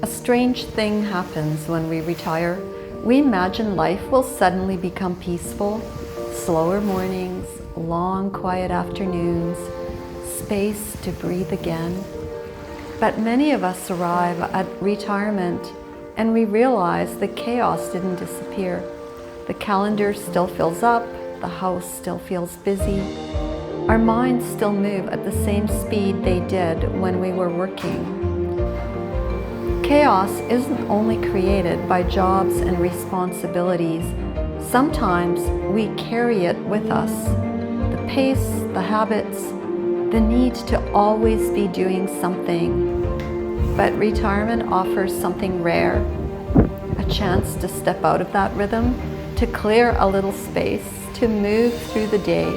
A strange thing happens when we retire. We imagine life will suddenly become peaceful, slower mornings, long quiet afternoons, space to breathe again. But many of us arrive at retirement and we realize the chaos didn't disappear. The calendar still fills up, the house still feels busy. Our minds still move at the same speed they did when we were working. Chaos isn't only created by jobs and responsibilities. Sometimes we carry it with us. The pace, the habits, the need to always be doing something. But retirement offers something rare, a chance to step out of that rhythm, to clear a little space, to move through the day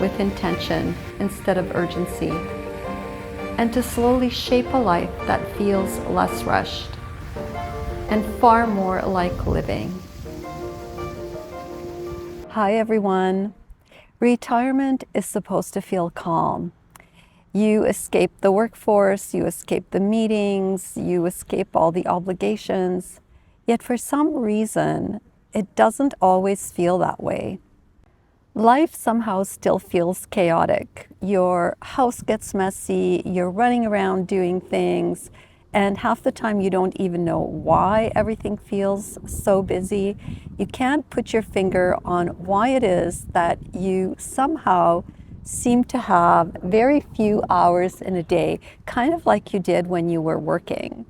with intention instead of urgency, and to slowly shape a life that feels less rushed and far more like living. Hi everyone. Retirement is supposed to feel calm. You escape the workforce, you escape the meetings, you escape all the obligations. Yet for some reason, it doesn't always feel that way. Life somehow still feels chaotic. Your house gets messy, you're running around doing things, and half the time you don't even know why everything feels so busy. You can't put your finger on why it is that you somehow seem to have very few hours in a day, kind of like you did when you were working.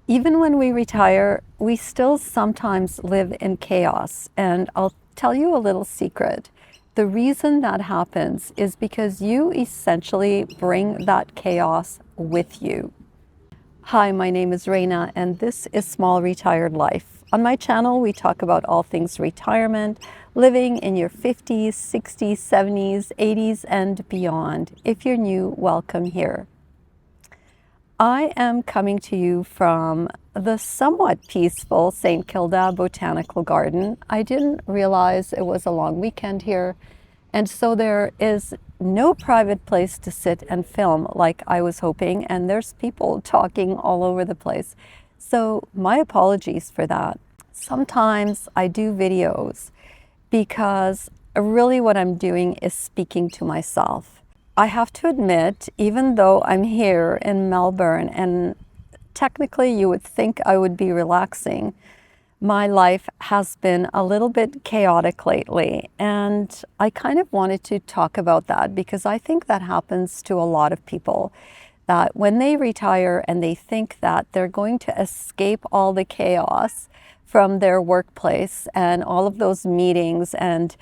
Even when we retire, we still sometimes live in chaos, and I'll tell you a little secret. The reason that happens is because you essentially bring that chaos with you. Hi, my name is Raina, and this is Small Retired Life. On my channel, we talk about all things retirement, living in your 50s, 60s, 70s, 80s, and beyond. If you're new, welcome here. I am coming to you from the somewhat peaceful St. Kilda Botanical Garden. I didn't realize it was a long weekend here, and so there is no private place to sit and film like I was hoping, and there's people talking all over the place. So my apologies for that. Sometimes I do videos because really what I'm doing is speaking to myself. I have to admit, even though I'm here in Melbourne and technically you would think I would be relaxing, my life has been a little bit chaotic lately, and I kind of wanted to talk about that because I think that happens to a lot of people, that when they retire and they think that they're going to escape all the chaos from their workplace and all of those meetings and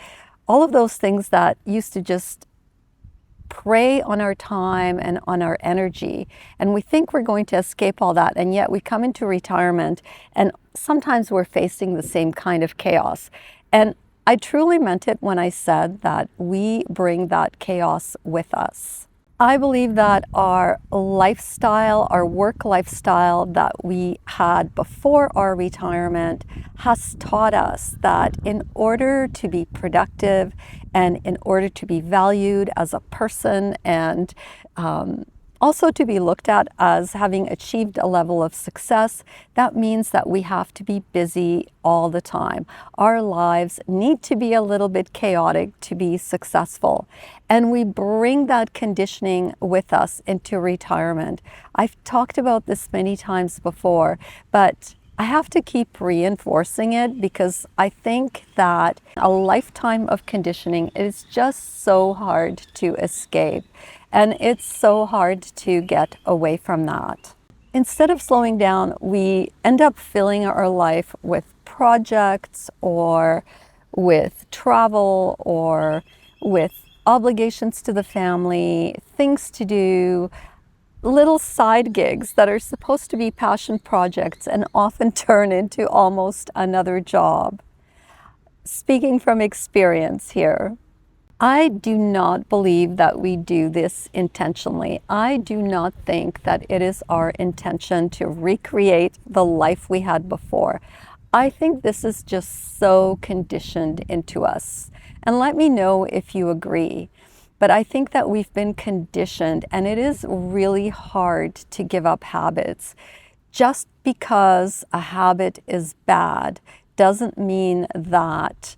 all of those things that used to just prey on our time and on our energy, and we think we're going to escape all that, and yet we come into retirement and sometimes we're facing the same kind of chaos. And I truly meant it when I said that we bring that chaos with us. I believe that our lifestyle, our work lifestyle that we had before our retirement has taught us that in order to be productive and in order to be valued as a person and also to be looked at as having achieved a level of success, that means that we have to be busy all the time. Our lives need to be a little bit chaotic to be successful. And we bring that conditioning with us into retirement. I've talked about this many times before, but I have to keep reinforcing it because I think that a lifetime of conditioning is just so hard to escape. And it's so hard to get away from that. Instead of slowing down, we end up filling our life with projects or with travel or with obligations to the family, things to do, little side gigs that are supposed to be passion projects and often turn into almost another job. Speaking from experience here, I do not believe that we do this intentionally. I do not think that it is our intention to recreate the life we had before. I think this is just so conditioned into us. And let me know if you agree. But I think that we've been conditioned, and it is really hard to give up habits. Just because a habit is bad doesn't mean that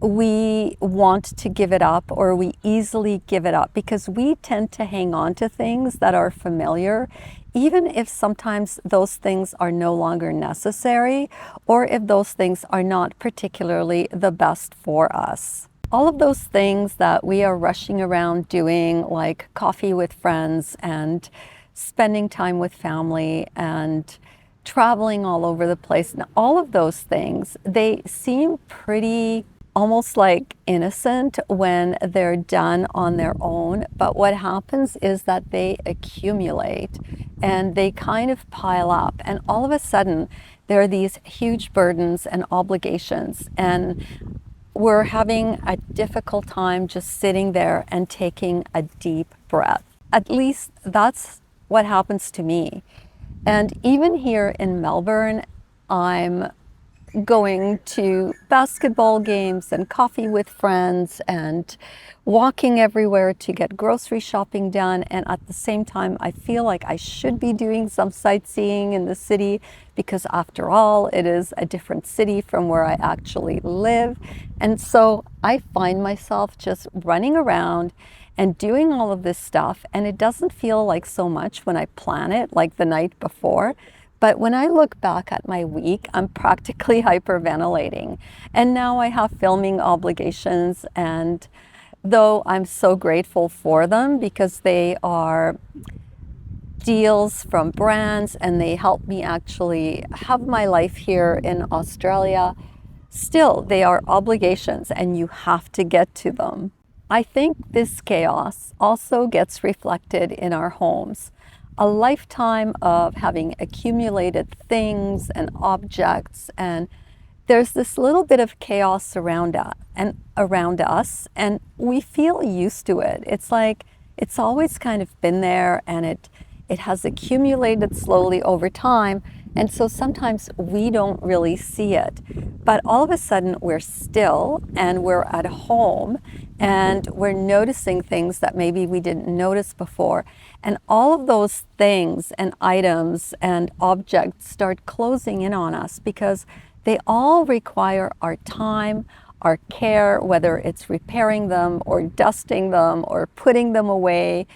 we want to give it up or we easily give it up, because we tend to hang on to things that are familiar, even if sometimes those things are no longer necessary or if those things are not particularly the best for us. All of those things that we are rushing around doing, like coffee with friends and spending time with family and traveling all over the place, and all of those things, they seem pretty almost like innocent when they're done on their own. But what happens is that they accumulate and they kind of pile up. And all of a sudden, there are these huge burdens and obligations. And we're having a difficult time just sitting there and taking a deep breath. At least that's what happens to me. And even here in Melbourne, I'm going to basketball games and coffee with friends and walking everywhere to get grocery shopping done. And at the same time, I feel like I should be doing some sightseeing in the city, because after all, it is a different city from where I actually live. And so I find myself just running around and doing all of this stuff. And it doesn't feel like so much when I plan it, like the night before. But when I look back at my week, I'm practically hyperventilating. And now I have filming obligations, and though I'm so grateful for them because they are deals from brands and they help me actually have my life here in Australia, still they are obligations and you have to get to them. I think this chaos also gets reflected in our homes. A lifetime of having accumulated things and objects, and there's this little bit of chaos around us, and we feel used to it. It's like it's always kind of been there, and it has accumulated slowly over time, and so sometimes we don't really see it. But all of a sudden we're still and we're at home and we're noticing things that maybe we didn't notice before. And all of those things and items and objects start closing in on us because they all require our time, our care, whether it's repairing them or dusting them or putting them away.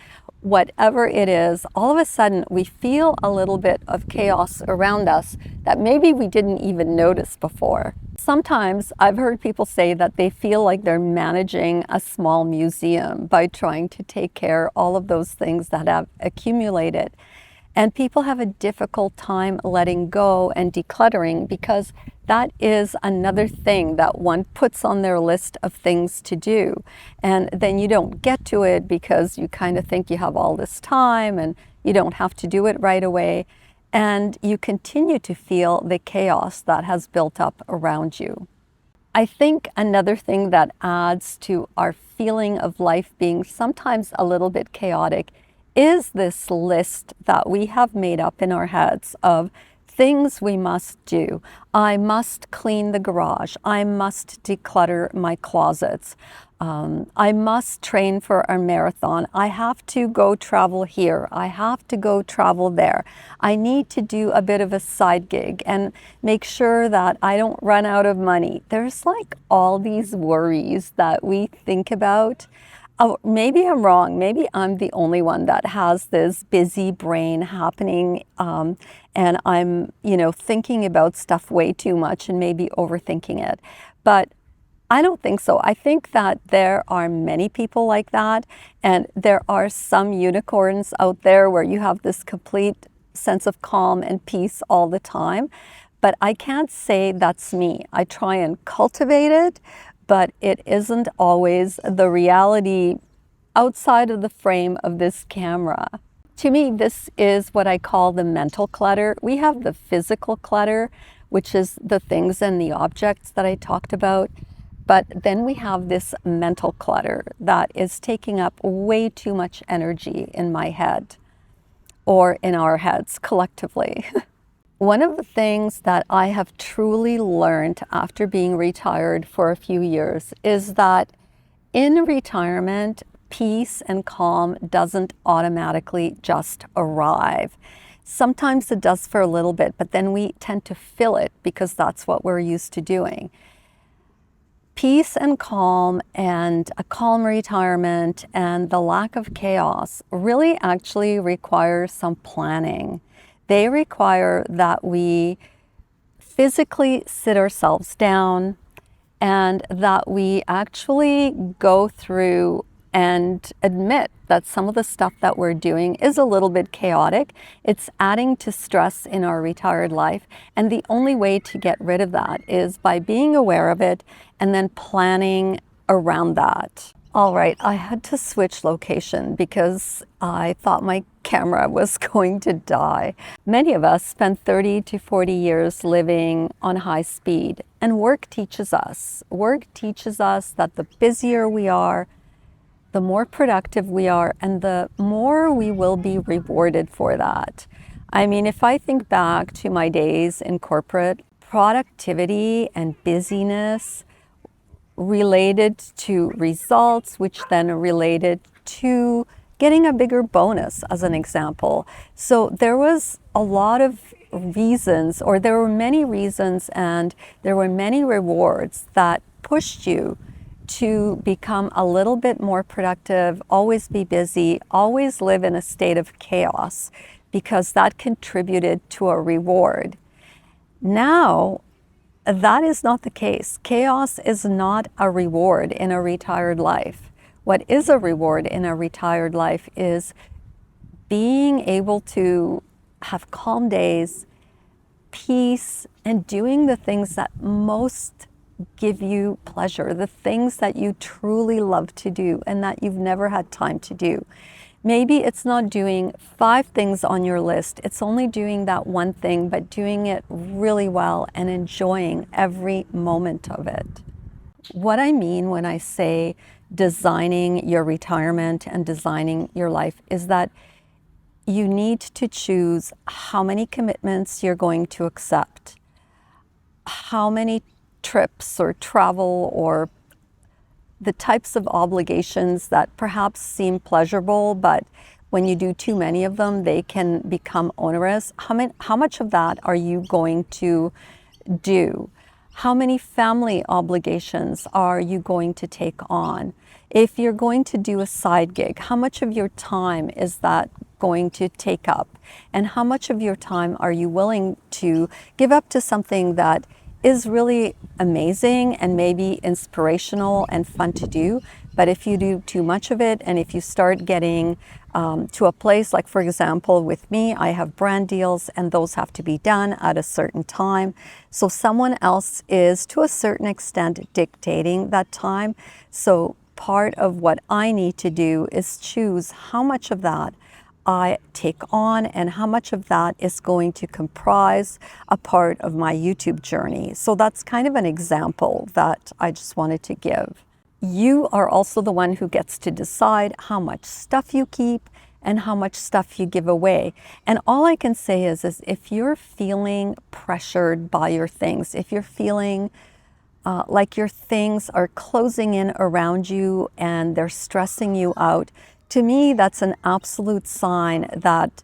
Whatever it is, all of a sudden we feel a little bit of chaos around us that maybe we didn't even notice before. Sometimes I've heard people say that they feel like they're managing a small museum by trying to take care of all of those things that have accumulated. And people have a difficult time letting go and decluttering, because that is another thing that one puts on their list of things to do. And then you don't get to it because you kind of think you have all this time and you don't have to do it right away. And you continue to feel the chaos that has built up around you. I think another thing that adds to our feeling of life being sometimes a little bit chaotic is this list that we have made up in our heads of things we must do. I must clean the garage. I must declutter my closets. I must train for a marathon. I have to go travel here. I have to go travel there. I need to do a bit of a side gig and make sure that I don't run out of money. There's like all these worries that we think about. Oh, maybe I'm wrong. Maybe I'm the only one that has this busy brain happening, and I'm, thinking about stuff way too much and maybe overthinking it. But I don't think so. I think that there are many people like that, and there are some unicorns out there where you have this complete sense of calm and peace all the time. But I can't say that's me. I try and cultivate it, but it isn't always the reality outside of the frame of this camera. To me, this is what I call the mental clutter. We have the physical clutter, which is the things and the objects that I talked about. But then we have this mental clutter that is taking up way too much energy in my head, or in our heads collectively. One of the things that I have truly learned after being retired for a few years is that in retirement, peace and calm doesn't automatically just arrive. Sometimes it does for a little bit, but then we tend to fill it because that's what we're used to doing. Peace and calm and a calm retirement and the lack of chaos really actually require some planning. They require that we physically sit ourselves down and that we actually go through and admit that some of the stuff that we're doing is a little bit chaotic. It's adding to stress in our retired life. And the only way to get rid of that is by being aware of it and then planning around that. All right, I had to switch location because I thought my camera was going to die. Many of us spend 30 to 40 years living on high speed, and work teaches us. Work teaches us that the busier we are, the more productive we are, and the more we will be rewarded for that. I mean, if I think back to my days in corporate, productivity and busyness related to results, which then related to getting a bigger bonus, as an example. So there was a lot of reasons, or there were many reasons, and there were many rewards that pushed you to become a little bit more productive, always be busy, always live in a state of chaos, because that contributed to a reward. Now, that is not the case. Chaos is not a reward in a retired life. What is a reward in a retired life is being able to have calm days, peace, and doing the things that most give you pleasure, the things that you truly love to do and that you've never had time to do. Maybe it's not doing 5 things on your list. It's only doing that one thing, but doing it really well and enjoying every moment of it. What I mean when I say designing your retirement and designing your life is that you need to choose how many commitments you're going to accept, how many trips or travel or the types of obligations that perhaps seem pleasurable, but when you do too many of them, they can become onerous. How much of that are you going to do? How many family obligations are you going to take on? If you're going to do a side gig, how much of your time is that going to take up? And how much of your time are you willing to give up to something that is really amazing and maybe inspirational and fun to do? But if you do too much of it, and if you start getting to a place, like for example with me, I have brand deals and those have to be done at a certain time. So someone else is to a certain extent dictating that time. So part of what I need to do is choose how much of that I take on and how much of that is going to comprise a part of my YouTube journey. So that's kind of an example that I just wanted to give. You are also the one who gets to decide how much stuff you keep and how much stuff you give away. And all I can say is if you're feeling pressured by your things, if you're feeling like your things are closing in around you and they're stressing you out, to me, that's an absolute sign that,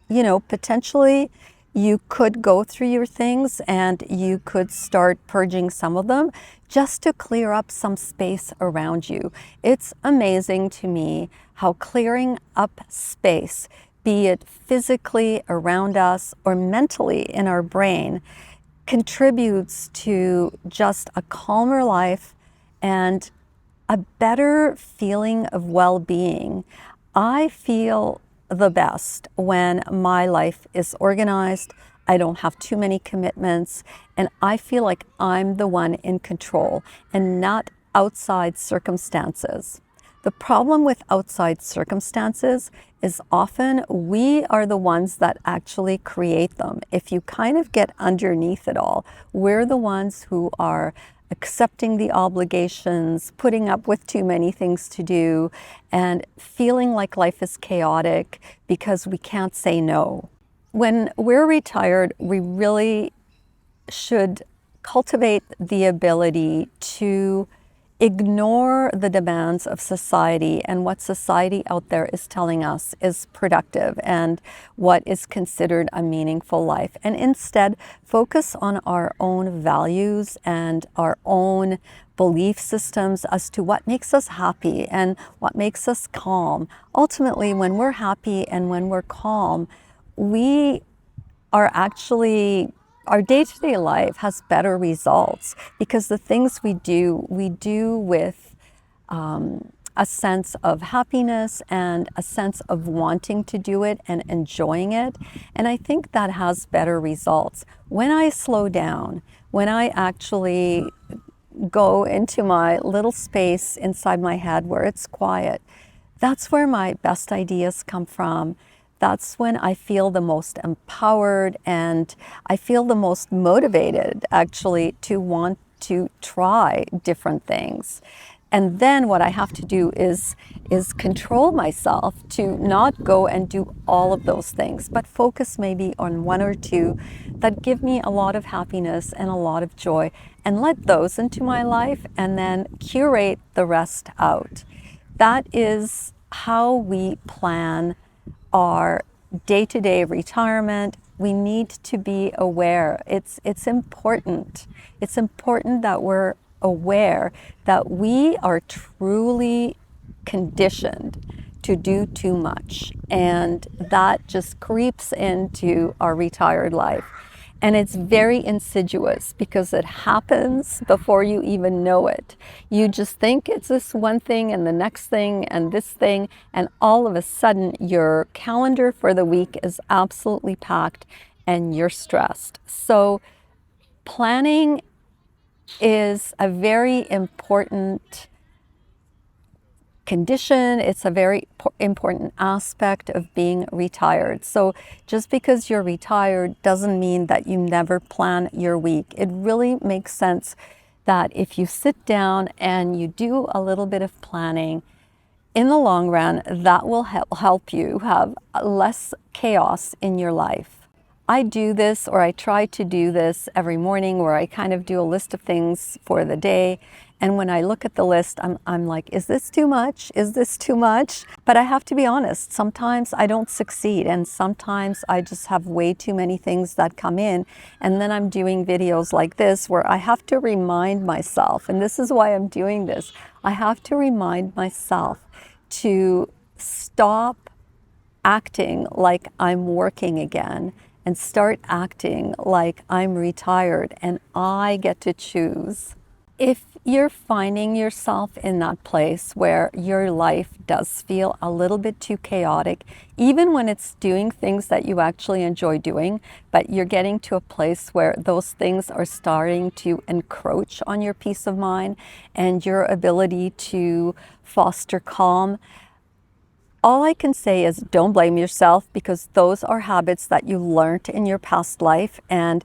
you know, potentially you could go through your things and you could start purging some of them just to clear up some space around you. It's amazing to me how clearing up space, be it physically around us or mentally in our brain, contributes to just a calmer life and a better feeling of well-being. I feel the best when my life is organized, I don't have too many commitments, and I feel like I'm the one in control and not outside circumstances. The problem with outside circumstances is often we are the ones that actually create them. If you kind of get underneath it all, we're the ones who are accepting the obligations, putting up with too many things to do, and feeling like life is chaotic because we can't say no. When we're retired, we really should cultivate the ability to ignore the demands of society and what society out there is telling us is productive and what is considered a meaningful life, and instead focus on our own values and our own belief systems as to what makes us happy and what makes us calm. Ultimately, when we're happy and when we're calm, we are actually, our day-to-day life has better results because the things we do with a sense of happiness and a sense of wanting to do it and enjoying it. And I think that has better results. When I slow down, when I actually go into my little space inside my head where it's quiet, that's where my best ideas come from. That's when I feel the most empowered and I feel the most motivated actually to want to try different things. And then what I have to do is control myself to not go and do all of those things, but focus maybe on one or two that give me a lot of happiness and a lot of joy, and let those into my life and then curate the rest out. That is how we plan our day-to-day retirement. We need to be aware. It's important. It's important that we're aware that we are truly conditioned to do too much, and that just creeps into our retired life. And it's very insidious because it happens before you even know it. You just think it's this one thing and the next thing and this thing, and all of a sudden your calendar for the week is absolutely packed and you're stressed. So planning is a very important condition. It's a very important aspect of being retired. So just because you're retired doesn't mean that you never plan your week. It really makes sense that if you sit down and you do a little bit of planning, in the long run, that will help you have less chaos in your life. I do this, or I try to do this every morning, where I kind of do a list of things for the day. And when I look at the list, I'm like, is this too much? Is this too much? But I have to be honest, sometimes I don't succeed. And sometimes I just have way too many things that come in. And then I'm doing videos like this where I have to remind myself, and this is why I'm doing this, I have to remind myself to stop acting like I'm working again and start acting like I'm retired and I get to choose. If you're finding yourself in that place where your life does feel a little bit too chaotic, even when it's doing things that you actually enjoy doing, but you're getting to a place where those things are starting to encroach on your peace of mind and your ability to foster calm, all I can say is don't blame yourself, because those are habits that you learned in your past life, and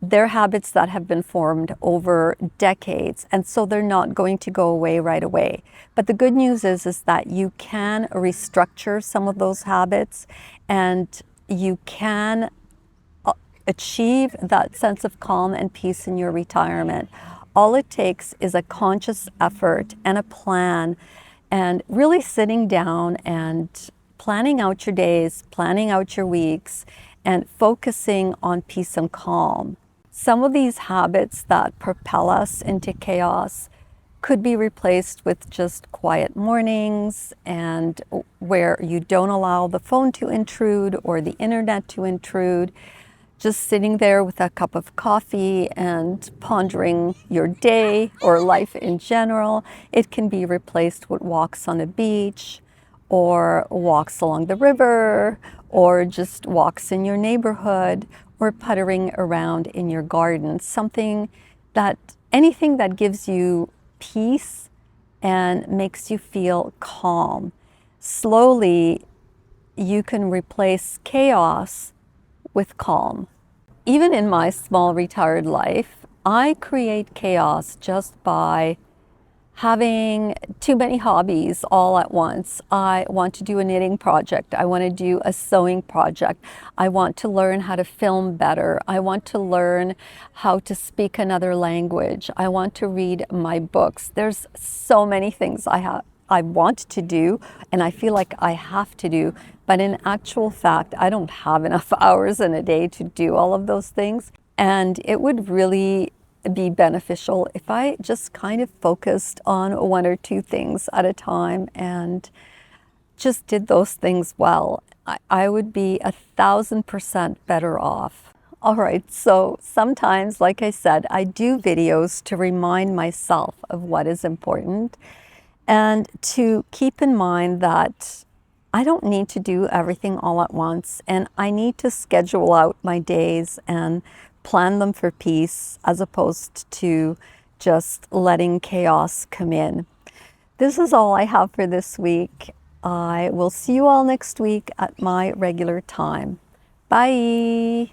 they're habits that have been formed over decades, and so they're not going to go away right away. But the good news is that you can restructure some of those habits, and you can achieve that sense of calm and peace in your retirement. All it takes is a conscious effort and a plan, and really sitting down and planning out your days, planning out your weeks, and focusing on peace and calm. Some of these habits that propel us into chaos could be replaced with just quiet mornings, and where you don't allow the phone to intrude or the internet to intrude. Just sitting there with a cup of coffee and pondering your day or life in general. It can be replaced with walks on a beach, or walks along the river, or just walks in your neighborhood, or puttering around in your garden. Anything that gives you peace and makes you feel calm. Slowly, you can replace chaos with calm. Even in my small retired life, I create chaos just by having too many hobbies all at once. I want to do a knitting project. I want to do a sewing project. I want to learn how to film better. I want to learn how to speak another language. I want to read my books. There's so many things I want to do and I feel like I have to do, but in actual fact, I don't have enough hours in a day to do all of those things. And it would really be beneficial if I just kind of focused on one or two things at a time and just did those things well. I would be 1,000% better off. All right, so sometimes, like I said, I do videos to remind myself of what is important and to keep in mind that I don't need to do everything all at once, and I need to schedule out my days and plan them for peace as opposed to just letting chaos come in. This is all I have for this week. I will see you all next week at my regular time. Bye.